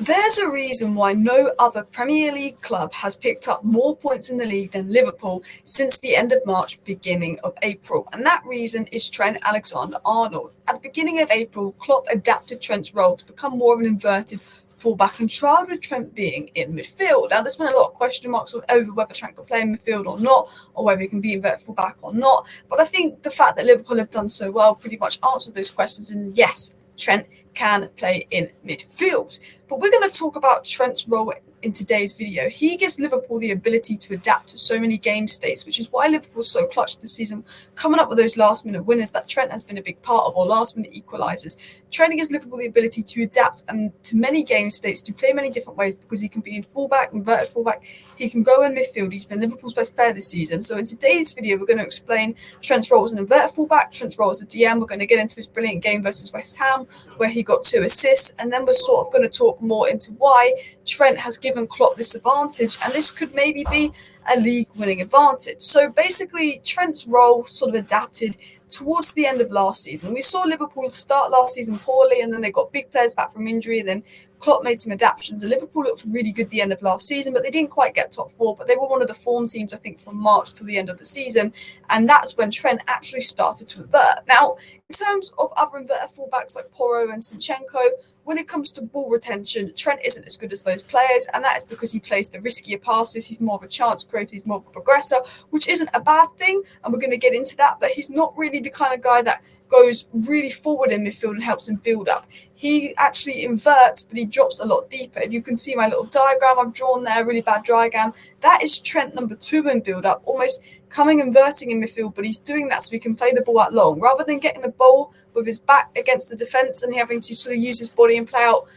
There's a reason why no other Premier League club has picked up more points in the league than Liverpool since the end of March, beginning of April. And that reason is Trent Alexander Arnold. At the beginning of April, Klopp adapted Trent's role to become more of an inverted fullback and trialled with Trent being in midfield. Now, there's been a lot of question marks over whether Trent can play in midfield or not, or whether he can be inverted fullback or not. But I think the fact that Liverpool have done so well pretty much answered those questions. And yes, Trent can play in midfield. But we're going to talk about Trent's role in today's video. He gives Liverpool the ability to adapt to so many game states, which is why Liverpool's so clutch this season, coming up with those last-minute winners that Trent has been a big part of, or last-minute equalisers. Trent gives Liverpool the ability to adapt and to many game states, to play many different ways, because he can be in fullback, inverted fullback, he can go in midfield. He's been Liverpool's best player this season. So in today's video, we're going to explain Trent's role as an inverted fullback, Trent's role as a DM. We're going to get into his brilliant game versus West Ham, where he got 2 assists, and then we're sort of going to talk more into why Trent has given Klopp this advantage, and this could maybe be a league-winning advantage. So basically, Trent's role sort of adapted towards the end of last season. We saw Liverpool start last season poorly, and then they got big players back from injury, and then Klopp made some adaptations, and Liverpool looked really good at the end of last season, but they didn't quite get top 4, but they were one of the form teams, I think, from March to the end of the season, and that's when Trent actually started to invert. Now, in terms of other inverted fullbacks like Porro and Zinchenko, when it comes to ball retention, Trent isn't as good as those players, and that is because he plays the riskier passes. He's more of a chance creator, he's more of a progressor, which isn't a bad thing, and we're going to get into that, but he's not really the kind of guy that goes really forward in midfield and helps him build up. He actually inverts, but he drops a lot deeper. If you can see my little diagram I've drawn there, really bad diagram, that is Trent number 2 in build up, almost coming inverting in midfield, but he's doing that so he can play the ball out long, rather than getting the ball with his back against the defence and having to sort of use his body and play out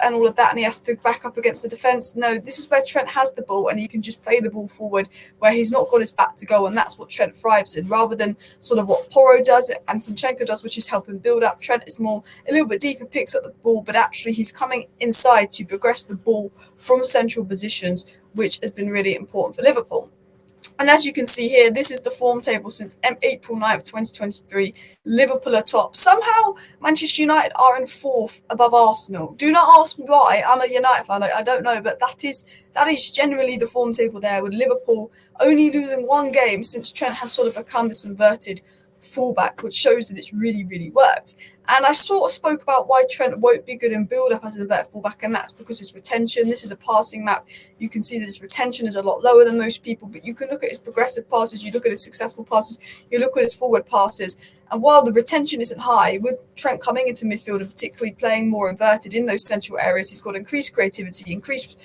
and all of that, and he has to back up against the defence. No, this is where Trent has the ball, and he can just play the ball forward where he's not got his back to go, and that's what Trent thrives in, rather than sort of what Porro does and Zinchenko does, which is help him build up. Trent is more a little bit deeper, picks up the ball, but actually he's coming inside to progress the ball from central positions, which has been really important for Liverpool. And as you can see here, this is the form table since April 9th, 2023. Liverpool are top. Somehow, Manchester United are in 4th above Arsenal. Do not ask me why. I'm a United fan. I don't know, but that is generally the form table there, with Liverpool only losing 1 game since Trent has sort of become this inverted fullback, which shows that it's really, really worked. And I sort of spoke about why Trent won't be good in build-up as an inverted fullback, and that's because his retention. This is a passing map. You can see that his retention is a lot lower than most people, but you can look at his progressive passes, you look at his successful passes, you look at his forward passes, and while the retention isn't high, with Trent coming into midfield and particularly playing more inverted in those central areas, he's got increased creativity, increased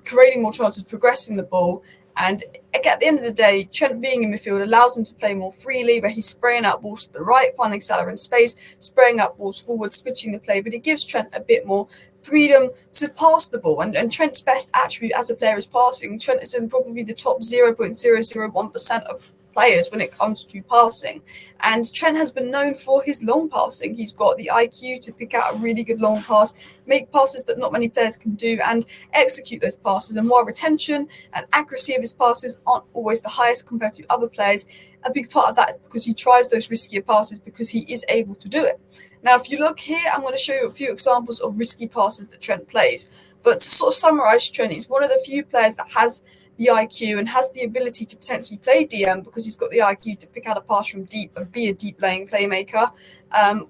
creating more chances, progressing the ball. And at the end of the day, Trent being in midfield allows him to play more freely, where he's spraying out balls to the right, finding Salah in space, spraying out balls forward, switching the play. But it gives Trent a bit more freedom to pass the ball. And Trent's best attribute as a player is passing. Trent is in probably the top 0.001% of players when it comes to passing, and Trent has been known for his long passing. He's got the IQ to pick out a really good long pass, make passes that not many players can do, and execute those passes. And while retention and accuracy of his passes aren't always the highest compared to other players, a big part of that is because he tries those riskier passes, because he is able to do it. Now, if you look here, I'm going to show you a few examples of risky passes that Trent plays. But to sort of summarise Trent, he's one of the few players that has the IQ and has the ability to potentially play DM, because he's got the IQ to pick out a pass from deep and be a deep laying playmaker.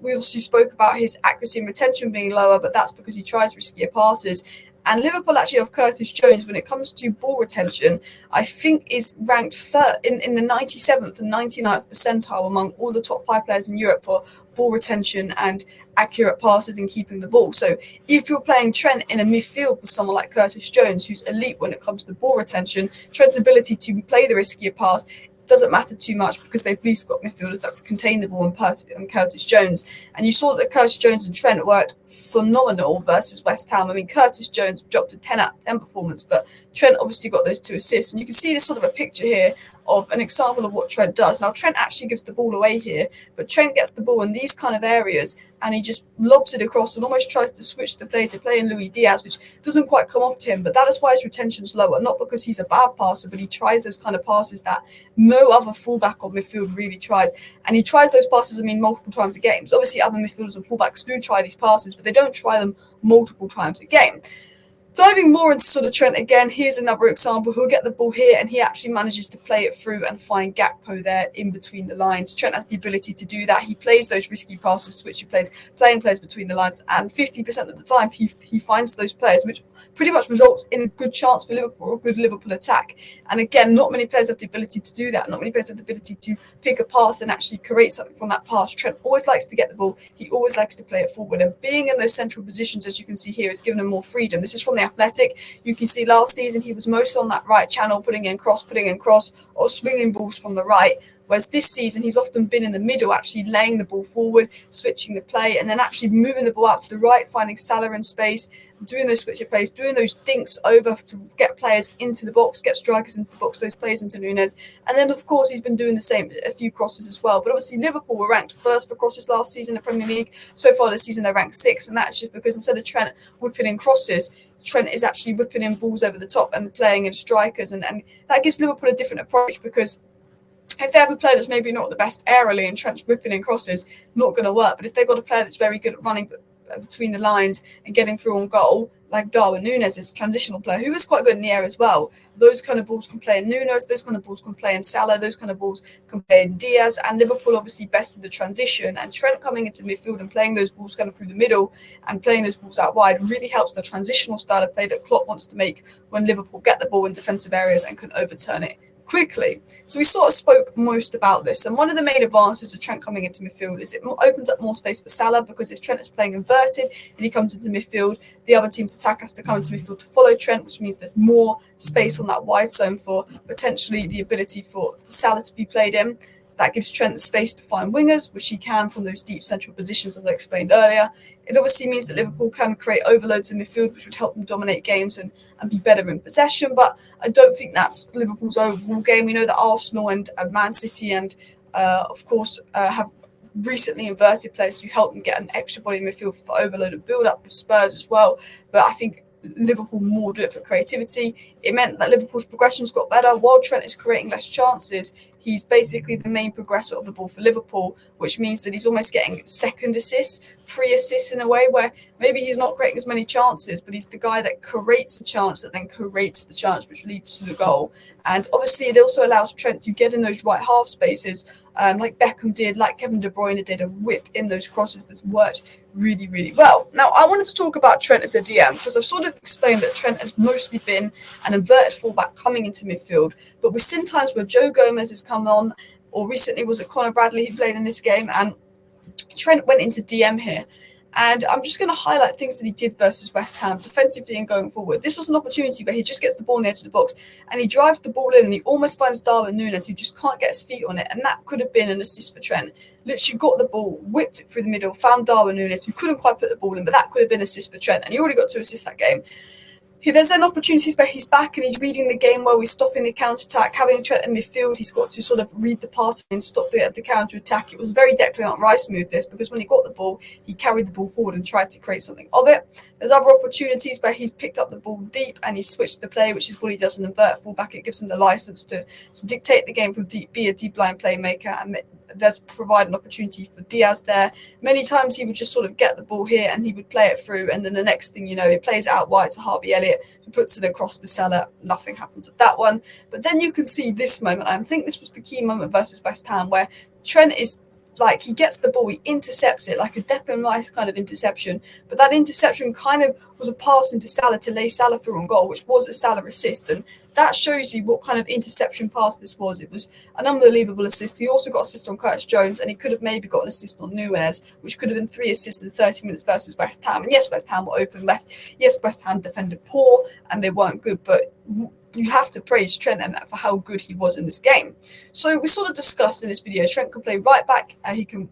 We obviously spoke about his accuracy and retention being lower, but that's because he tries riskier passes. And Liverpool actually have Curtis Jones when it comes to ball retention, I think is ranked third in the 97th and 99th percentile among all the top 5 players in Europe for ball retention and accurate passes and keeping the ball. So if you're playing Trent in a midfield with someone like Curtis Jones, who's elite when it comes to ball retention, Trent's ability to play the riskier pass doesn't matter too much, because they've at least got midfielders that contain the ball and Curtis Jones. And you saw that Curtis Jones and Trent worked phenomenal versus West Ham. I mean, Curtis Jones dropped a 10 out of 10 performance, but Trent obviously got those 2 assists. And you can see this sort of a picture here of an example of what Trent does. Now, Trent actually gives the ball away here, but Trent gets the ball in these kind of areas and he just lobs it across and almost tries to switch the play to play in Luis Diaz, which doesn't quite come off to him. But that is why his retention's lower, not because he's a bad passer, but he tries those kind of passes that no other fullback or midfield really tries. And he tries those passes, multiple times a game. So obviously other midfielders and fullbacks do try these passes, but they don't try them multiple times a game. Diving more into sort of Trent again, here's another example. He'll get the ball here and he actually manages to play it through and find Gakpo there in between the lines. Trent has the ability to do that. He plays those risky passes, switchy plays, playing players between the lines, and 50% of the time he finds those players, which pretty much results in a good chance for Liverpool, a good Liverpool attack. And again, not many players have the ability to do that. Not many players have the ability to pick a pass and actually create something from that pass. Trent always likes to get the ball. He always likes to play it forward. And being in those central positions, as you can see here, has given him more freedom. This is from the Athletic. You can see last season he was most on that right channel, putting in cross, or swinging balls from the right. Whereas this season, he's often been in the middle, actually laying the ball forward, switching the play, and then actually moving the ball out to the right, finding Salah in space, doing those switcher plays, doing those dinks over to get players into the box, get strikers into the box, those plays into Núñez. And then, of course, he's been doing the same, a few crosses as well. But obviously, Liverpool were ranked first for crosses last season in the Premier League. So far this season, they're ranked sixth, and that's just because instead of Trent whipping in crosses, Trent is actually whipping in balls over the top and playing in strikers. And that gives Liverpool a different approach, because if they have a player that's maybe not the best aerially and Trent's whipping in crosses, not going to work. But if they've got a player that's very good at running between the lines and getting through on goal, like Darwin Núñez is a transitional player who is quite good in the air as well. Those kind of balls can play in Núñez, those kind of balls can play in Salah, those kind of balls can play in Diaz. And Liverpool obviously bested the transition, and Trent coming into midfield and playing those balls kind of through the middle and playing those balls out wide really helps the transitional style of play that Klopp wants to make when Liverpool get the ball in defensive areas and can overturn it quickly. So we sort of spoke most about this, and one of the main advantages of Trent coming into midfield is it opens up more space for Salah, because if Trent is playing inverted and he comes into midfield, the other team's attack has to come into midfield to follow Trent, which means there's more space on that wide zone for potentially the ability for Salah to be played in. That gives Trent the space to find wingers, which he can from those deep central positions, as I explained earlier. It obviously means that Liverpool can create overloads in midfield, which would help them dominate games and be better in possession. But I don't think that's Liverpool's overall game. We know that Arsenal and Man City and, of course, have recently inverted players to help them get an extra body in midfield for overload and build-up, with Spurs as well. But I think Liverpool more do it for creativity. It meant that Liverpool's progressions got better. While Trent is creating less chances, he's basically the main progressor of the ball for Liverpool, which means that he's almost getting second assists, free assists in a way where maybe he's not creating as many chances, but he's the guy that creates the chance that then creates the chance, which leads to the goal. And obviously it also allows Trent to get in those right half spaces, like Beckham did, like Kevin De Bruyne did, and whip in those crosses. That's worked really, really well. Now, I wanted to talk about Trent as a DM, because I've sort of explained that Trent has mostly been an inverted fullback coming into midfield, but we've seen times where Joe Gomez has come on, or recently was it Conor Bradley who played in this game, and Trent went into DM here. And I'm just going to highlight things that he did versus West Ham, defensively and going forward. This was an opportunity where he just gets the ball on the edge of the box and he drives the ball in and he almost finds Darwin Núñez, who just can't get his feet on it. And that could have been an assist for Trent. Literally got the ball, whipped it through the middle, found Darwin Núñez, who couldn't quite put the ball in, but that could have been an assist for Trent. And he already got 2 assists that game. There's then opportunities where he's back and he's reading the game well. He's stopping the counter-attack, having Trent in midfield. He's got to sort of read the pass and stop the counter-attack. It was very Declan Rice move, this, because when he got the ball, he carried the ball forward and tried to create something of it. There's other opportunities where he's picked up the ball deep and he's switched the play, which is what he does in the invert fullback. It gives him the license to dictate the game from deep, be a deep line playmaker, and there's provide an opportunity for Diaz there. Many times he would just sort of get the ball here and he would play it through, and then the next thing you know, he plays it out wide to Harvey Elliott, who puts it across to Salah. Nothing happens with that one. But then you can see this moment, I think this was the key moment versus West Ham, where Trent is like, he gets the ball, he intercepts it like a Declan Rice kind of interception, but that interception kind of was a pass into Salah to lay Salah through on goal, which was a Salah assist. And that shows you what kind of interception pass this was. It was an unbelievable assist. He also got assist on Curtis Jones, and he could have maybe got an assist on Núñez, which could have been 3 assists in 30 minutes versus West Ham. And yes, West Ham were open. Yes, West Ham defended poor and they weren't good, but you have to praise Trent and for how good he was in this game. So we sort of discussed in this video, Trent can play right back,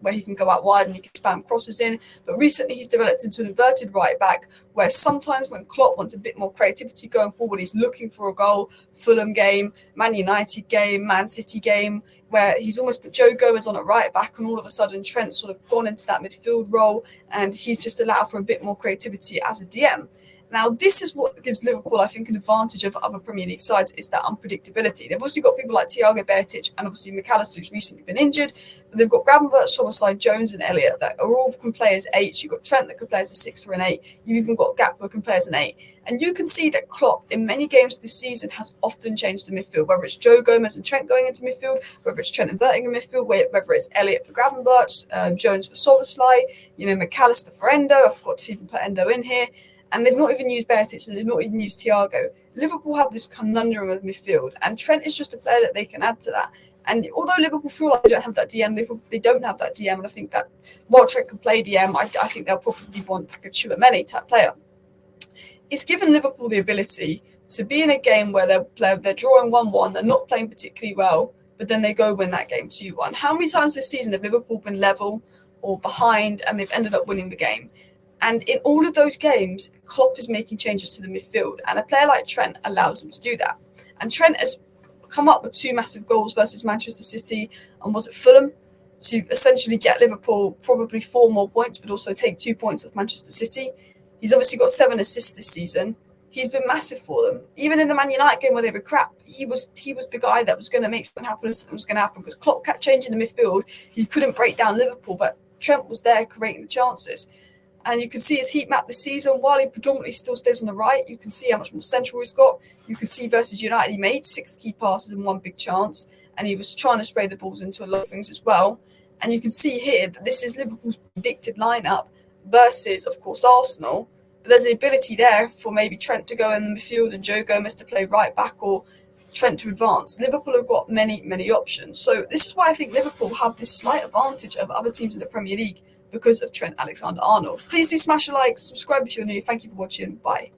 where he can go out wide and he can spam crosses in. But recently he's developed into an inverted right back, where sometimes when Klopp wants a bit more creativity going forward, he's looking for a goal. Fulham game, Man United game, Man City game, where he's almost put Joe Gomez on a right back, and all of a sudden Trent's sort of gone into that midfield role, and he's just allowed for a bit more creativity as a DM. Now, this is what gives Liverpool, I think, an advantage over other Premier League sides, is that unpredictability. They've also got people like Thiago Betic and obviously McAllister, who's recently been injured. But they've got Gravenberch, Szoboszlai, Jones and Elliott that are all can play as 8s. You've got Trent that can play as a 6 or an 8. You've even got Gakpo who can play as an 8. And you can see that Klopp, in many games this season, has often changed the midfield, whether it's Joe Gomez and Trent going into midfield, whether it's Trent inverting a midfield, whether it's Elliott for Gravenberch, Jones for Szoboszlai, McAllister for Endo. I forgot to even put Endo in here. And they've not even used Betic, and they've not even used Thiago. Liverpool have this conundrum of midfield, and Trent is just a player that they can add to that. And although Liverpool feel like they don't have that DM, they don't have that DM. And I think that while Trent can play DM, I think they'll probably want like a Chouameni type player. It's given Liverpool the ability to be in a game where they're drawing 1-1, they're not playing particularly well, but then they go win that game 2-1. How many times this season have Liverpool been level or behind and they've ended up winning the game? And in all of those games, Klopp is making changes to the midfield, and a player like Trent allows him to do that. And Trent has come up with 2 massive goals versus Manchester City and was at Fulham to essentially get Liverpool probably 4 more points, but also take 2 points off Manchester City. He's obviously got 7 assists this season. He's been massive for them. Even in the Man United game where they were crap, he was the guy that was going to make something happen, and something was going to happen, because Klopp kept changing the midfield. He couldn't break down Liverpool, but Trent was there creating the chances. And you can see his heat map this season. While he predominantly still stays on the right, you can see how much more central he's got. You can see versus United, he made 6 key passes and 1 big chance. And he was trying to spray the balls into a lot of things as well. And you can see here that this is Liverpool's predicted lineup versus, of course, Arsenal. But there's the ability there for maybe Trent to go in the midfield and Joe Gomez to play right back, or Trent to advance. Liverpool have got many, many options. So this is why I think Liverpool have this slight advantage over other teams in the Premier League, because of Trent Alexander Arnold. Please do smash a like, subscribe if you're new. Thank you for watching. Bye.